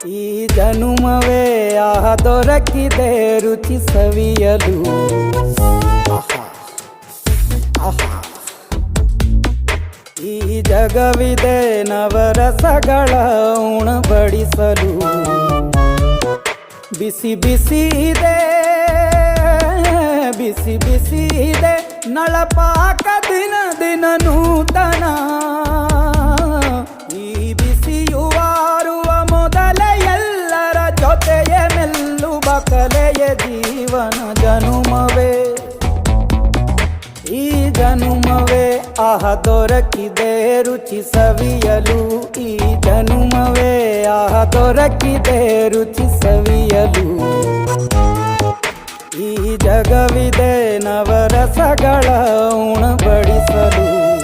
ಈ ಜನುಮವೇ ದೊರಕಿದೆ ರುಚಿ ಸವಿಯಲು. ಆಹಾ, ಆಹಾ. ಈ ಜಗವಿದೆ ನವರಸಗಳ ಉಣಬಡಿಸಲು. ಬಿಸಿ ಬಿಸಿ ಇದೆ, ಬಿಸಿ ಬಿಸಿ ಇದೆ ನಳಪಾಕ ದಿನ ದಿನ ನೂತನ. ಈ ಬಿಸಿಯುವಾರುವ ಮೊದಲೇ ಎಲ್ಲರ ಜೊತೆಯೇ ಮೆಲ್ಲುವ ಕಲೆಯ ಜೀವನ ಜನುಮವೇ. ಈ ಜನುಮವೇ ದೊರಕಿದೆ ರುಚಿ ಸವಿಯಲು. ಈ ಜನುಮವೇ ದೊರಕಿದೆ ರುಚಿ ಸವಿಯಲು. ಈ ಜಗವಿದೆ ನವರಸಗಳ ಉಣಬಡಿಸಲು.